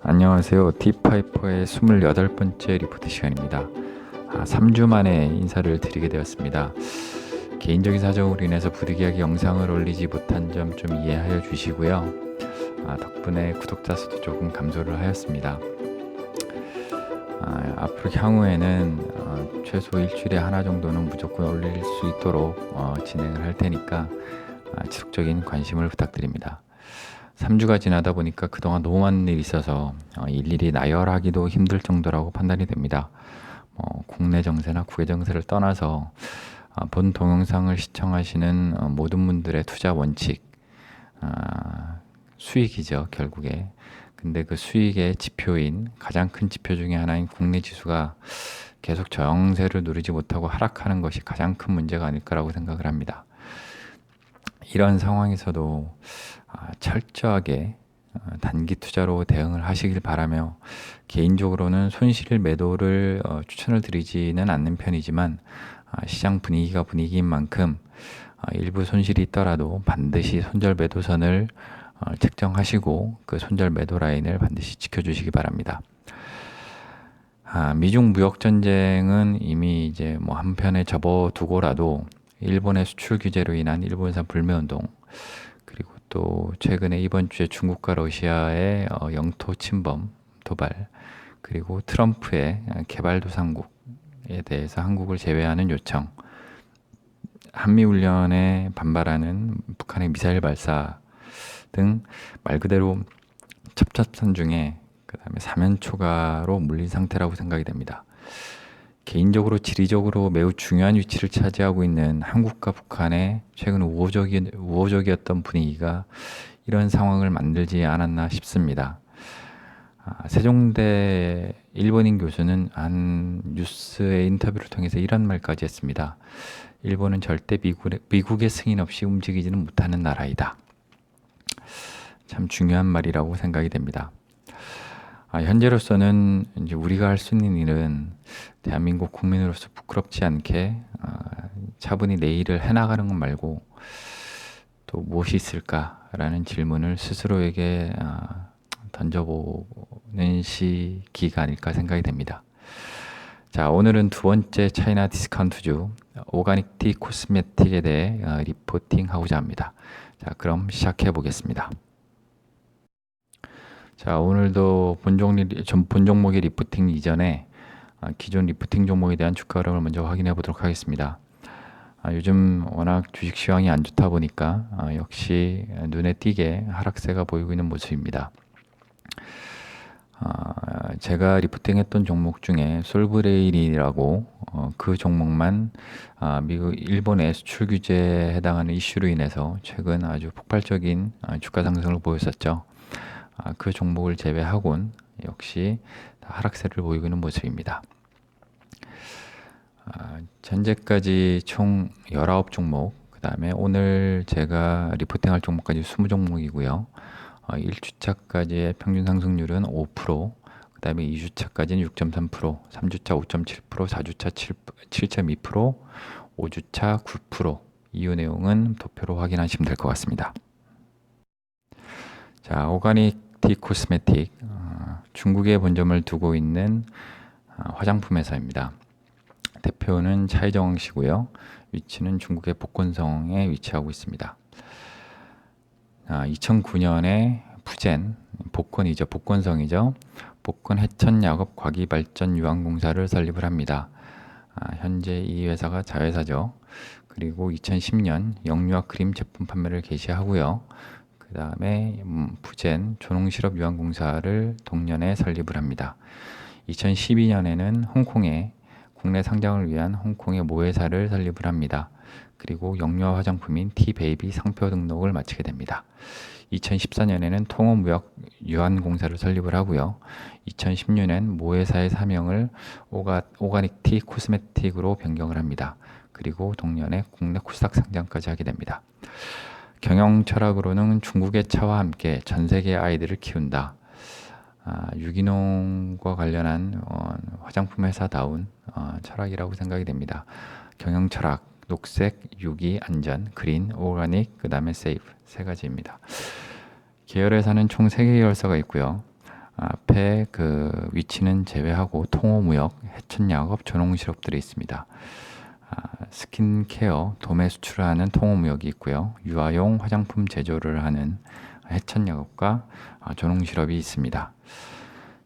안녕하세요. 디파이퍼의 28번째 리포트 시간입니다. 3주 만에 인사를 드리게 되었습니다. 개인적인 사정으로 인해서 부득이하게 영상을 올리지 못한 점 좀 이해하여 주시고요. 덕분에 구독자 수도 조금 감소를 하였습니다. 앞으로 향후에는 최소 일주일에 하나 정도는 무조건 올릴 수 있도록 진행을 할 테니까 지속적인 관심을 부탁드립니다. 3주가 지나다 보니까 그동안 너무 많은 일이 있어서 일일이 나열하기도 힘들 정도라고 판단이 됩니다. 국내 정세나 국외 정세를 떠나서 본 동영상을 시청하시는 모든 분들의 투자 원칙, 수익이죠, 결국에. 근데 그 수익의 지표인 가장 큰 지표 중에 하나인 국내 지수가 계속 저영세를 누리지 못하고 하락하는 것이 가장 큰 문제가 아닐까라고 생각을 합니다. 이런 상황에서도 철저하게 단기 투자로 대응을 하시길 바라며, 개인적으로는 손실 매도를 추천을 드리지는 않는 편이지만 시장 분위기가 분위기인 만큼 일부 손실이 있더라도 반드시 손절 매도선을 책정하시고 그 손절 매도 라인을 반드시 지켜주시기 바랍니다. 미중 무역 전쟁은 이미 이제 한편에 접어두고라도 일본의 수출 규제로 인한 일본산 불매 운동, 그리고 또 최근에 이번 주에 중국과 러시아의 영토 침범 도발, 그리고 트럼프의 개발도상국에 대해서 한국을 제외하는 요청, 한미훈련에 반발하는 북한의 미사일 발사 등 말 그대로 첩첩산 중에 그다음에 사면초가로 물린 상태라고 생각이 됩니다. 개인적으로 지리적으로 매우 중요한 위치를 차지하고 있는 한국과 북한의 최근 우호적이었던 분위기가 이런 상황을 만들지 않았나 싶습니다. 세종대 일본인 교수는 한 뉴스의 인터뷰를 통해서 이런 말까지 했습니다. 일본은 절대 미국의 승인 없이 움직이지는 못하는 나라이다. 참 중요한 말이라고 생각이 됩니다. 현재로서는 이제 우리가 할 수 있는 일은 대한민국 국민으로서 부끄럽지 않게 차분히 내 일을 해나가는 것 말고 또 무엇이 있을까라는 질문을 스스로에게 던져보는 시기가 아닐까 생각이 됩니다. 자, 오늘은 두 번째 차이나 디스카운트주 오가닉 티 코스메틱에 대해 리포팅 하고자 합니다. 자, 그럼 시작해 보겠습니다. 자, 오늘도 본 종목의 리포팅 이전에 기존 리포팅 종목에 대한 주가 흐름을 먼저 확인해 보도록 하겠습니다. 요즘 워낙 주식 시황이 안 좋다 보니까 역시 눈에 띄게 하락세가 보이고 있는 모습입니다. 제가 리포팅했던 종목 중에 솔브레일이라고 그 종목만 일본의 수출 규제에 해당하는 이슈로 인해서 최근 아주 폭발적인 주가 상승을 보였었죠. 그 종목을 제외하곤 역시 하락세를 보이고 있는 모습입니다. 현재까지 총 19종목, 그 다음에 오늘 제가 리포팅할 종목까지 20종목이고요. 1주차까지의 평균 상승률은 5%, 그 다음에 2주차까지는 6.3%, 3주차 5.7%, 4주차 7.2%, 5주차 9%. 이유 내용은 도표로 확인하시면 될 것 같습니다. 자, 오가닉 티 코스메틱, 중국에 본점을 두고 있는 화장품 회사입니다. 대표는 차이정왕 씨고요. 위치는 중국의 복건성에 위치하고 있습니다. 2009년에 푸젠, 복건성이죠. 복건 해천야급 과기발전유황공사를 설립을 합니다. 현재 이 회사가 자회사죠. 그리고 2010년 영유아 크림 제품 판매를 개시하고요. 그 다음에 푸젠 조농실업유황공사를 동년에 설립을 합니다. 2012년에는 홍콩에 국내 상장을 위한 홍콩의 모회사를 설립을 합니다. 그리고 영유아 화장품인 티베이비 상표 등록을 마치게 됩니다. 2014년에는 통업무역유한공사를 설립을 하고요. 2016년 모회사의 사명을 오가닉 티 코스메틱으로 변경을 합니다. 그리고 동년에 국내 코스닥 상장까지 하게 됩니다. 경영 철학으로는 중국의 차와 함께 전 세계의 아이들을 키운다. 유기농과 관련한 화장품 회사다운 철학이라고 생각이 됩니다. 경영 철학, 녹색, 유기, 안전, 그린, 오가닉, 그 다음에 세이프 세 가지입니다. 계열회사는 총 3개 계열사가 있고요. 앞에 그 위치는 제외하고 통호무역, 해천약업, 전홍실업들이 있습니다. 스킨케어, 도매 수출을 하는 통호무역이 있고요. 유아용 화장품 제조를 하는 해천약업과 전홍실업이 있습니다.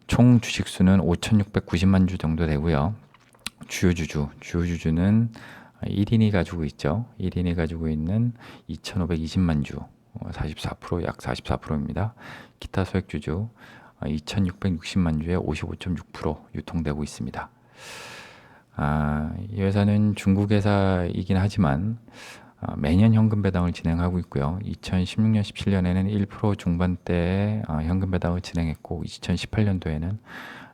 총 주식수는 5,690만 주 정도 되고요. 주요주주는 1인이 가지고 있죠. 1인이 가지고 있는 2,520만 주, 44%, 약 44%입니다. 기타 소액주주 2,660만 주에 55.6% 유통되고 있습니다. 이 회사는 중국 회사이긴 하지만 매년 현금 배당을 진행하고 있고요. 2016년, 17년에는 1% 중반대의 현금 배당을 진행했고 2018년도에는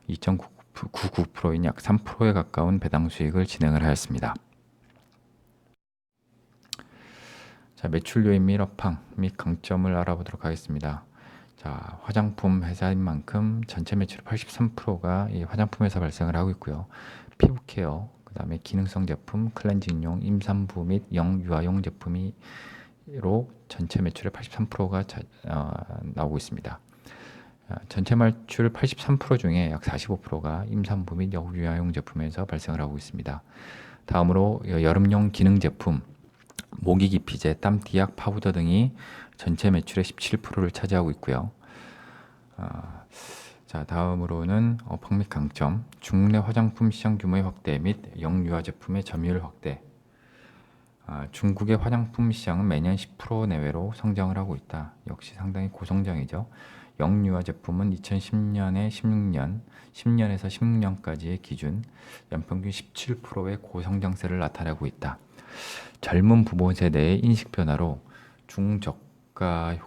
2.99%인 약 3%에 가까운 배당 수익을 진행을 하였습니다. 자, 매출 요인 및 업황 및 강점을 알아보도록 하겠습니다. 자, 화장품 회사인 만큼 전체 매출의 83%가 이 화장품 회사 발생을 하고 있고요. 피부 케어, 그 다음에 기능성 제품, 클렌징용, 임산부 및 영유아용 제품이로 전체 매출의 83%가 나오고 있습니다. 전체 매출 83% 중에 약 45%가 임산부 및 영유아용 제품에서 발생을 하고 있습니다. 다음으로 여름용 기능 제품, 모기 기피제, 땀띠약, 파우더 등이 전체 매출의 17%를 차지하고 있고요. 자, 다음으로는 업황 및 강점, 중국 내 화장품 시장 규모의 확대 및 영유아 제품의 점유율 확대. 중국의 화장품 시장은 매년 10% 내외로 성장을 하고 있다. 역시 상당히 고성장이죠. 영유아 제품은 2010년에 16년, 10년에서 16년까지의 기준 연평균 17%의 고성장세를 나타내고 있다. 젊은 부모 세대의 인식 변화로 중저가의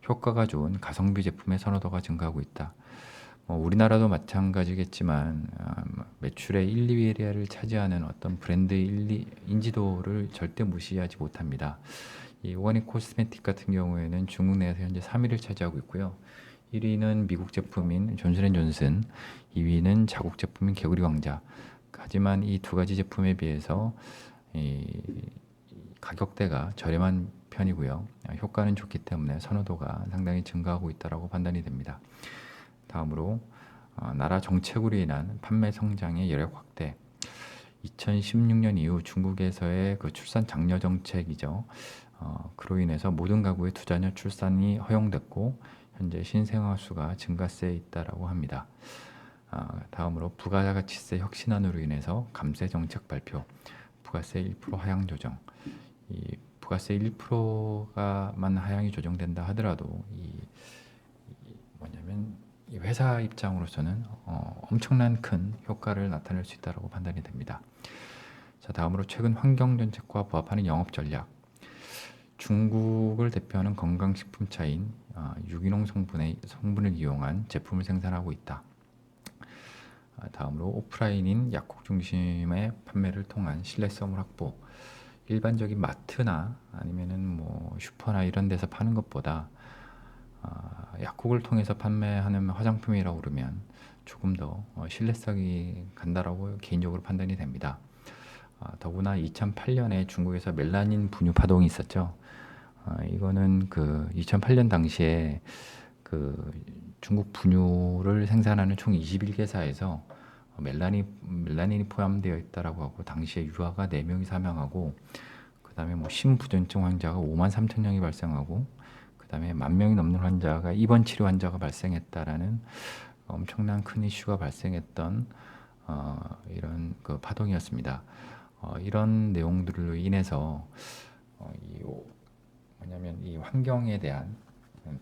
효과가 좋은 가성비 제품의 선호도가 증가하고 있다. 우리나라도 마찬가지겠지만 매출의 1, 2위를 차지하는 어떤 브랜드 인지도를 절대 무시하지 못합니다. 이 오가닉 코스메틱 같은 경우에는 중국 내에서 현재 3위를 차지하고 있고요. 1위는 미국 제품인 존슨앤존슨, 2위는 자국 제품인 개구리 왕자. 하지만 이 두 가지 제품에 비해서 가격대가 저렴한 편이고요. 효과는 좋기 때문에 선호도가 상당히 증가하고 있다고 판단이 됩니다. 다음으로 나라 정책으로 인한 판매 성장의 여력 확대. 2016년 이후 중국에서의 그 출산 장려 정책이죠. 그로 인해서 모든 가구의 투자녀 출산이 허용됐고 현재 신생아 수가 증가세에 있다라고 합니다. 다음으로 부가가치세 혁신안으로 인해서 감세 정책 발표, 부가세 1% 하향 조정. 이 부가세 1%가만 하향이 조정된다 하더라도 이 회사 입장으로서는 엄청난 큰 효과를 나타낼 수 있다고 판단이 됩니다. 자, 다음으로 최근 환경 정책과 부합하는 영업 전략. 중국을 대표하는 건강식품차인 유기농 성분을 이용한 제품을 생산하고 있다. 다음으로 오프라인인 약국 중심의 판매를 통한 신뢰성을 확보. 일반적인 마트나 아니면은 뭐 슈퍼나 이런 데서 파는 것보다 약국을 통해서 판매하는 화장품이라고 그러면 조금 더 신뢰성이 간다라고 개인적으로 판단이 됩니다. 더구나 2008년에 중국에서 멜라닌 분유 파동이 있었죠. 이거는 그 2008년 당시에 그 중국 분유를 생산하는 총 21개사에서 멜라닌이 포함되어 있다라고 하고 당시에 유아가 4명이 사망하고 그 다음에 뭐 심부전증 환자가 5만 3천 명이 발생하고 그 다음에 10,000명이 넘는 환자가 입원 치료 환자가 발생했다라는 엄청난 큰 이슈가 발생했던 이런 그 파동이었습니다. 이런 내용들로 인해서 이 환경에 대한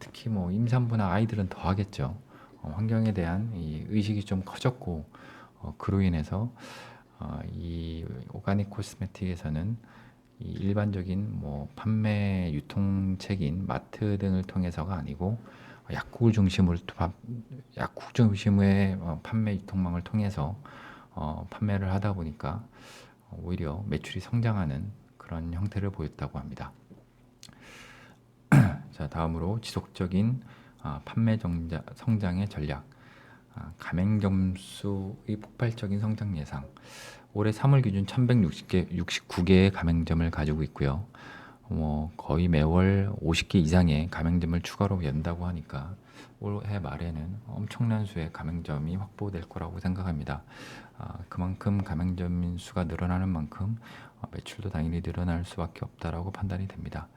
특히 뭐 임산부나 아이들은 더 하겠죠. 환경에 대한 이 의식이 좀 커졌고 그로 인해서 이 오가닉 코스메틱에서는 이 일반적인 뭐 판매 유통책인 마트 등을 통해서가 아니고 약국 중심의 판매 유통망을 통해서 판매를 하다 보니까 오히려 매출이 성장하는 그런 형태를 보였다고 합니다. 자, 다음으로 지속적인 판매 성장의 전략. 가맹점 수의 폭발적인 성장 예상. 올해 3월 기준 1169개의 가맹점을 가지고 있고요. 거의 매월 50개 이상의 가맹점을 추가로 연다고 하니까 올해 말에는 엄청난 수의 가맹점이 확보될 거라고 생각합니다. 그만큼 가맹점 수가 늘어나는 만큼 매출도 당연히 늘어날 수밖에 없다라고 판단이 됩니다.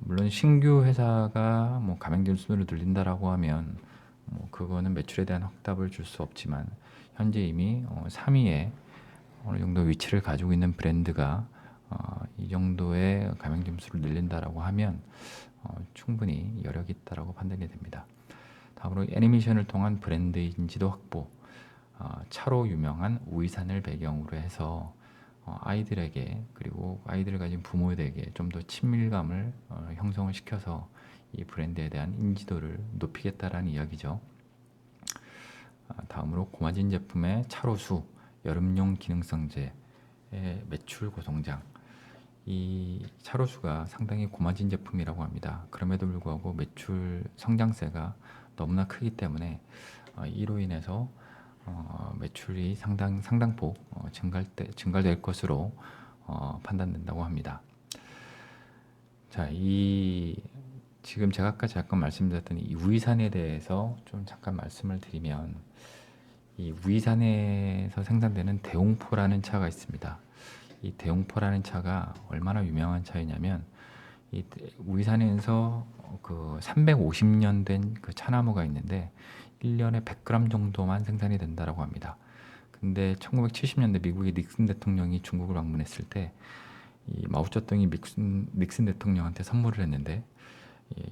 물론 신규 회사가 가맹점 수를 늘린다라고 하면 그거는 매출에 대한 확답을 줄 수 없지만 현재 이미 3위에 어느 정도 위치를 가지고 있는 브랜드가 이 정도의 가맹점 수를 늘린다라고 하면 충분히 여력이 있다라고 판단이 됩니다. 다음으로 애니메이션을 통한 브랜드 인지도 확보. 차로 유명한 우이산을 배경으로 해서 아이들에게 그리고 아이들을 가진 부모들에게 좀 더 친밀감을 형성을 시켜서 이 브랜드에 대한 인지도를 높이겠다라는 이야기죠. 다음으로 고마진 제품의 차로수, 여름용 기능성제의 매출 고성장. 이 차로수가 상당히 고마진 제품이라고 합니다. 그럼에도 불구하고 매출 성장세가 너무나 크기 때문에 이로 인해서 매출이 상당폭 증가될 것으로 판단된다고 합니다. 자, 지금 제가 아까 잠깐 말씀드렸던 이 우이산에 대해서 좀 잠깐 말씀을 드리면 이 우이산에서 생산되는 대홍포라는 차가 있습니다. 이 대홍포라는 차가 얼마나 유명한 차이냐면 이 우이산에서 그 350년 된 그 차나무가 있는데 1년에 100g 정도만 생산이 된다라고 합니다. 근데 1970년대 미국의 닉슨 대통령이 중국을 방문했을 때 이 마오쩌둥이 닉슨 대통령한테 선물을 했는데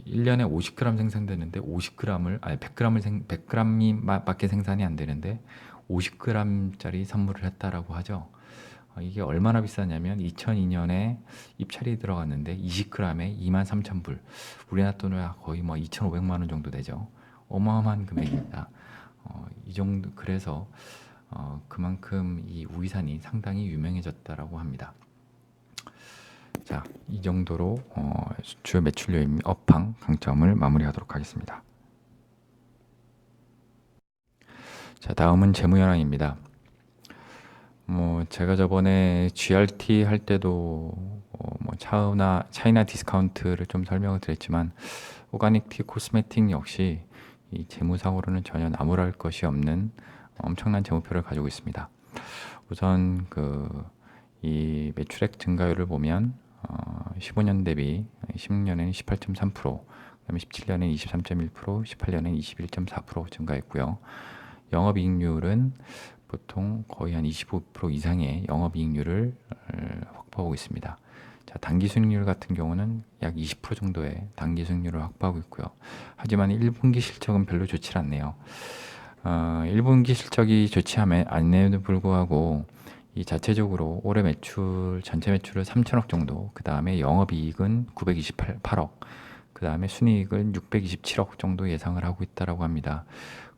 1년에 50g 생산되는데 100g이 밖에 생산이 안 되는데 50g짜리 선물을 했다라고 하죠. 이게 얼마나 비싸냐면 2002년에 입찰이 들어갔는데 20g에 23,000불, 우리나라 돈으로 거의 2,500만 원 정도 되죠. 어마어마한 금액입니다. 이 정도 그래서 그만큼 이 우이산이 상당히 유명해졌다라고 합니다. 자, 이 정도로 주요 매출 요인 업황 강점을 마무리하도록 하겠습니다. 자, 다음은 재무 현황입니다. 제가 저번에 GRT 할 때도 차이나 디스카운트를 좀 설명을 드렸지만 오가닉 티 코스메틱 역시 이 재무상으로는 전혀 나무랄 것이 없는 엄청난 재무표를 가지고 있습니다. 우선 이 매출액 증가율을 보면 15년 대비 16년에는 18.3%, 그다음에 17년에는 23.1%, 18년에는 21.4% 증가했고요. 영업이익률은 보통 거의 한 25% 이상의 영업이익률을 확보하고 있습니다. 자, 당기수익률 같은 경우는 약 20% 정도의 당기수익률을 확보하고 있고요. 하지만 1분기 실적은 별로 좋지 않네요. 1분기 실적이 좋지 않음에도 불구하고 이 자체적으로 올해 전체 매출을 3천억 정도, 그 다음에 영업이익은 928억, 그 다음에 순이익은 627억 정도 예상을 하고 있다라고 합니다.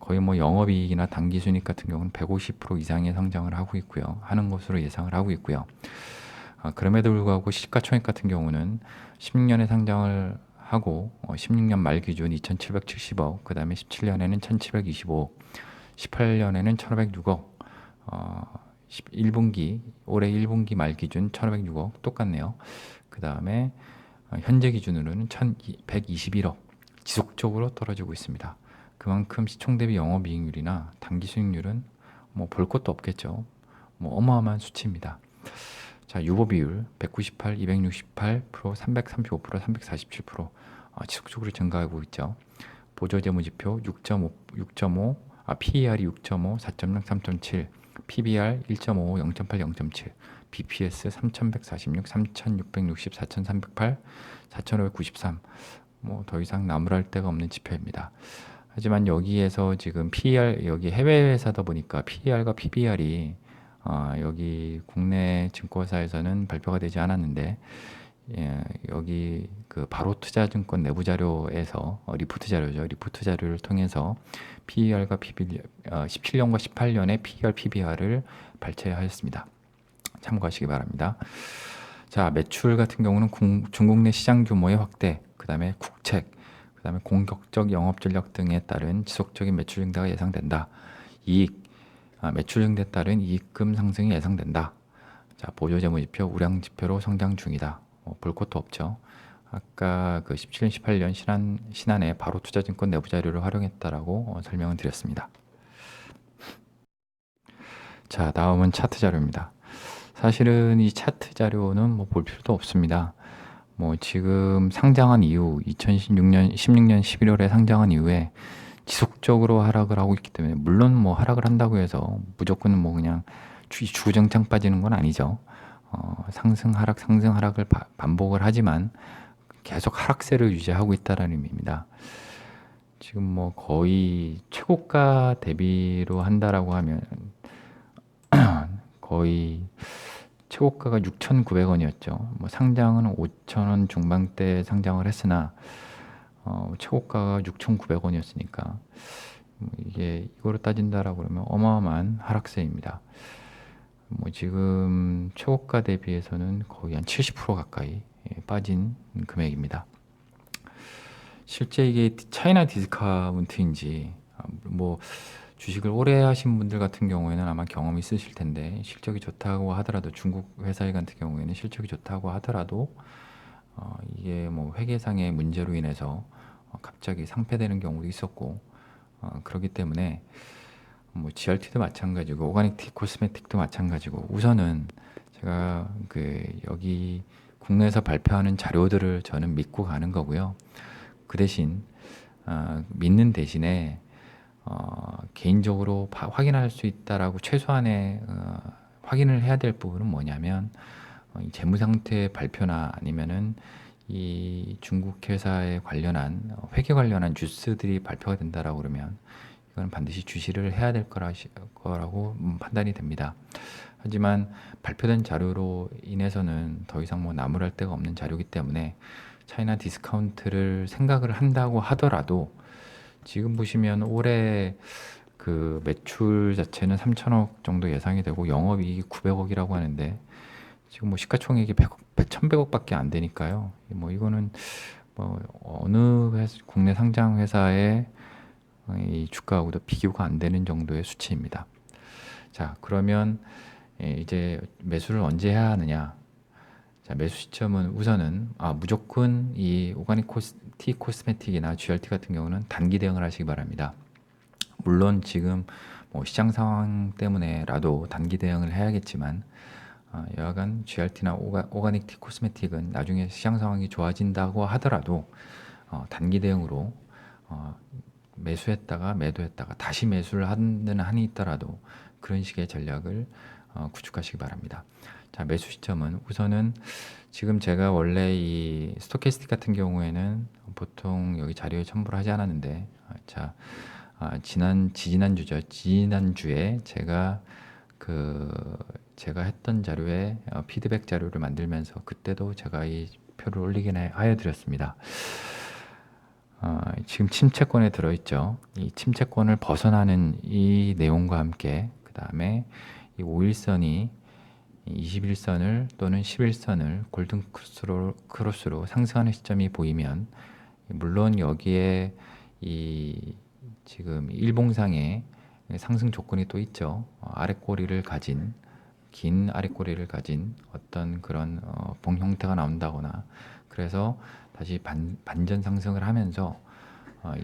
거의 영업이익이나 당기순이익 같은 경우는 150% 이상의 성장을 하는 것으로 예상을 하고 있고요. 그럼에도 불구하고 시가총액 같은 경우는 16년에 상장을 하고 16년 말 기준 2,770억, 그 다음에 17년에는 1,725억, 18년에는 1,506억, 올해 1분기 말 기준 1,506억 똑같네요. 그 다음에 현재 기준으로는 1,121억, 지속적으로 떨어지고 있습니다. 그만큼 시총 대비 영업이익률이나 당기수익률은 볼 것도 없겠죠. 어마어마한 수치입니다. 자, 유보 비율 198, 268%, 335%, 347% 지속적으로 증가하고 있죠. 보조재무지표 6.5, PER이 6.5, 4.0, 3.7, PBR 1.5, 0.8, 0.7, BPS 3,146, 3,660, 4,308, 4,593. 더 이상 나무랄 데가 없는 지표입니다. 하지만 여기에서 지금 PER, 여기 해외 회사다 보니까 PER과 PBR이 여기 국내 증권사에서는 발표가 되지 않았는데, 여기 바로투자증권 내부 자료에서 리포트 자료죠. 리포트 자료를 통해서 PER과 17년과 18년의 PER, PBR을 발췌하였습니다. 참고하시기 바랍니다. 자, 매출 같은 경우는 중국 내 시장 규모의 확대, 그 다음에 국책, 그 다음에 공격적 영업 전략 등에 따른 지속적인 매출 증가가 예상된다. 매출 증대에 따른 이익금 상승이 예상된다. 자, 보조재무지표 우량지표로 성장 중이다. 볼 것도 없죠. 아까 그 17년, 18년 신한에 바로 투자증권 내부 자료를 활용했다라고 설명을 드렸습니다. 자, 다음은 차트 자료입니다. 사실은 이 차트 자료는 뭐 볼 필요도 없습니다. 뭐 지금 상장한 이후 2016년 11월에 상장한 이후에 지속적으로 하락을 하고 있기 때문에, 물론 뭐 하락을 한다고 해서 무조건 뭐 그냥 주구장창 빠지는 건 아니죠. 상승 하락 상승 하락을 반복을 하지만 계속 하락세를 유지하고 있다는 의미입니다. 지금 뭐 거의 최고가 대비로 한다라고 하면 거의 최고가가 6,900원이었죠. 뭐 상장은 5,000원 중반대 상장을 했으나 최고가가 6,900원이었으니까 이게 이거로 따진다라고 그러면 어마어마한 하락세입니다. 뭐 지금 최고가 대비해서는 거의 한 70% 가까이 빠진 금액입니다. 실제 이게 차이나 디스카운트인지 뭐 주식을 오래 하신 분들 같은 경우에는 아마 경험이 있으실 텐데, 실적이 좋다고 하더라도 중국 회사 같은 경우에는 실적이 좋다고 하더라도 이게 뭐 회계상의 문제로 인해서 갑자기 상폐되는 경우도 있었고, 그렇기 때문에 뭐 GRT도 마찬가지고 오가닉 티 코스메틱도 마찬가지고, 우선은 제가 그 여기 국내에서 발표하는 자료들을 저는 믿고 가는 거고요. 그 대신 믿는 대신에 개인적으로 확인할 수 있다라고 최소한의 확인을 해야 될 부분은 뭐냐면, 이 재무상태 발표나 아니면은 이 중국 회사에 관련한 회계 관련한 뉴스들이 발표가 된다라고 그러면 이건 반드시 주시를 해야 될 거라고 판단이 됩니다. 하지만 발표된 자료로 인해서는 더 이상 뭐 나무랄 데가 없는 자료이기 때문에 차이나 디스카운트를 생각을 한다고 하더라도, 지금 보시면 올해 그 매출 자체는 3천억 정도 예상이 되고 영업이익이 900억이라고 하는데, 지금 뭐 시가총액이 1,100억밖에 안 되니까요. 뭐 이거는 뭐 어느 국내 상장 회사의 이 주가하고도 비교가 안 되는 정도의 수치입니다. 자, 그러면 이제 매수를 언제 해야 하느냐? 자, 매수 시점은 우선은 무조건 이 오가닉 티 코스메틱이나 GRT 같은 경우는 단기 대응을 하시기 바랍니다. 물론 지금 뭐 시장 상황 때문에라도 단기 대응을 해야겠지만, 여하간 GRT나 오가닉 티 코스메틱은 나중에 시장 상황이 좋아진다고 하더라도 단기 대응으로 매수했다가 매도했다가 다시 매수를 하는 한이 있더라도 그런 식의 전략을 구축하시기 바랍니다. 자, 매수 시점은 우선은 지금 제가 원래 이 스토캐스틱 같은 경우에는 보통 여기 자료에 첨부를 하지 않았는데, 자, 지난주에 제가 했던 자료에 피드백 자료를 만들면서 그때도 제가 이 표를 올리긴 하여 드렸습니다. 지금 침체권에 들어있죠. 이 침체권을 벗어나는 이 내용과 함께 그 다음에 이 5일선이 21선을 또는 11선을 골든 크로스로 상승하는 시점이 보이면, 물론 여기에 이 지금 일봉상의 상승 조건이 또 있죠. 긴 아랫꼬리를 가진 어떤 그런 봉 형태가 나온다거나, 그래서 다시 반전 상승을 하면서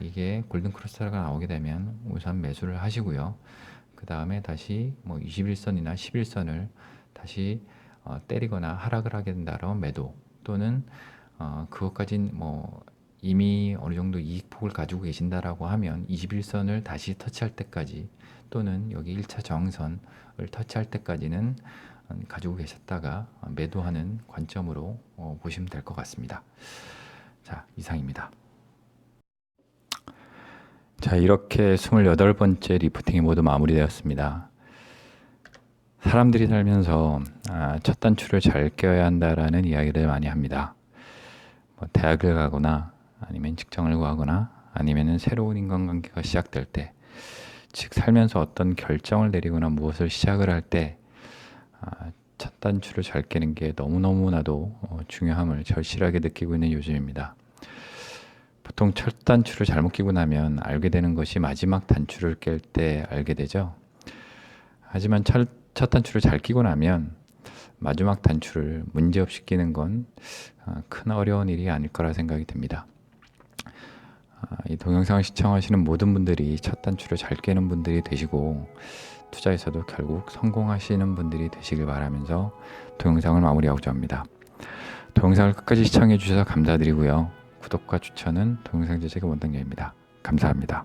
이게 골든 크로스가 나오게 되면 우선 매수를 하시고요. 그 다음에 다시 뭐 21선이나 11선을 다시 때리거나 하락을 하게 된다면 매도, 또는 그것까진 뭐 이미 어느 정도 이익폭을 가지고 계신다라고 하면 21선을 다시 터치할 때까지, 또는 여기 1차 저항선을 터치할 때까지는 가지고 계셨다가 매도하는 관점으로 보시면 될 것 같습니다. 자, 이상입니다. 자, 이렇게 28번째 리프팅이 모두 마무리되었습니다. 사람들이 살면서 첫 단추를 잘 껴야 한다라는 이야기를 많이 합니다. 뭐 대학을 가거나 아니면 직장을 구하거나 아니면 새로운 인간관계가 시작될 때, 즉 살면서 어떤 결정을 내리거나 무엇을 시작을 할 때 첫 단추를 잘 깨는 게 너무너무나도 중요함을 절실하게 느끼고 있는 요즘입니다. 보통 첫 단추를 잘못 끼고 나면 알게 되는 것이 마지막 단추를 깰 때 알게 되죠. 하지만 첫 단추를 잘 끼고 나면 마지막 단추를 문제없이 끼는 건 큰 어려운 일이 아닐 거라 생각이 듭니다. 이 동영상을 시청하시는 모든 분들이 첫 단추를 잘 깨는 분들이 되시고 투자에서도 결국 성공하시는 분들이 되시길 바라면서 동영상을 마무리하고자 합니다. 동영상을 끝까지 시청해 주셔서 감사드리고요. 구독과 추천은 동영상 제작의 원동력입니다. 감사합니다.